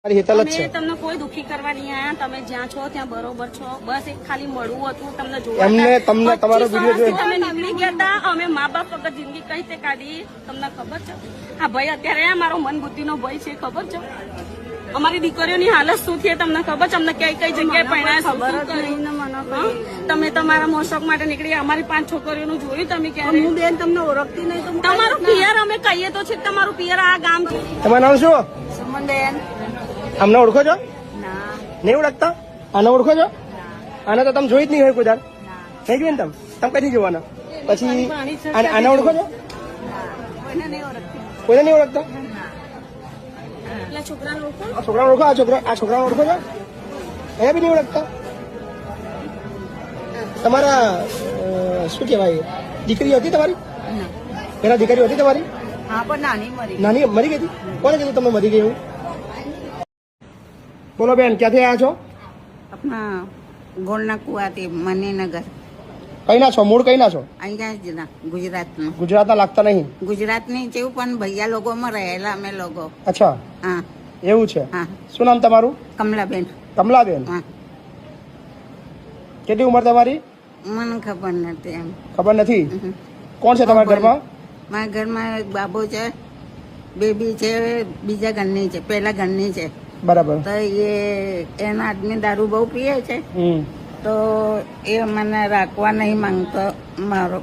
તમને કોઈ દુખી કરવા નહીં આયા, તમે જ્યાં છો ત્યાં બરોબર છો, બસ એક ખાલી મળવું હતું, તમને જોવા તમને તમારો વિડીયો તમે નીકળી ગયા હતા, અમે મા બાપ વગર જિંદગી કઈ રીતે કાઢી તમને ખબર છે? આ ભાઈ અત્યારે મારો મન બુદ્ધિ નો ભય છે, ખબર છે? અમારી દીકરીઓની હાલત શું છે તમને ખબર છે? અમને કઈ કઈ જગ્યાએ પહેણાય તમે તમારા મોશોક માટે નીકળી, અમારી 5 છોકરીઓનું જોયું તમે ક્યારે? હું બેન તમને ઓળખતી નહીં, તમારું પિયર અમે કહીએ તો છે, તમારું પિયર આ ગામ છે. તમારું નામ શું? સુમનબેન. અમને ઓળખો છો? ના. નહીં ઓળખતા? આને ઓળખો છો? આને તો તમે જોઈ જ નહીં હોય કોઈ દર. થઈ ગયું ને તમે કઈથી જોવાના? પછી આને ઓળખો છો? કોઈને નહીં ઓળખતા? છોકરાને ઓળખો? આ છોકરાને ઓળખો છો? એને બી નહીં ઓળખતા? તમારા શું કહેવાય, દીકરી હતી તમારી? પેલા દીકરી હતી તમારી? હા, પણ નાની નાની મરી ગઈ હતી? કોને કીધું તમે મરી ગઈ એવું? બોલો બેન, ક્યાંથી આવ્યા છો? આપણા ગોળના કુવાથી મનીનગર. કઈ ના છો? મૂળ કઈ ના છો? અહીંયા જ ના, ગુજરાતમાં. ગુજરાતના લાગતા નહીં? ગુજરાતની જેવું પણ ભૈયા લોકોમાં રહેલા અમે લોકો. અચ્છા, હા એવું છે. હા. શું નામ તમારું? કમલાબેન. કમલાબેન. હા. કેટલી ઉંમર તમારી? મને ખબર નથી એમ. ખબર નથી? કોણ છે તમારા ઘરમાં? મારા ઘરમાં એક બાબો છે, બેબી છે, બીજા ઘરની છે, પેલા ઘરની છે. બરાબર. તો એના આદમી દારૂ બહુ પીએ છે, તો એ મને રાખવા નહીં માંગતો મારો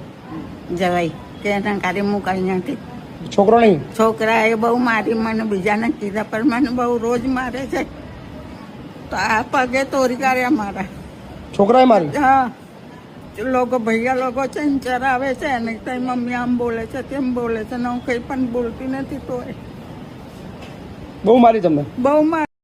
જવાય, કે એના કાર્ય હું કઈ નથી. છોકરો નહીં? છોકરા એ બહુ મારી, મને બીજાને કીધા પણ મને બહુ રોજ મારે છે. તો આ પગે તોરી કાઢ્યા મારા છોકરાએ મારી? હા. લોકો ભૈયા લોકો છે ને ચરાવે છે ને, કઈ મમ્મી આમ બોલે છે તેમ બોલે છે ને, હું કઈ પણ બોલતી નથી. તો બહુ મારી તમને? બહુ મારી.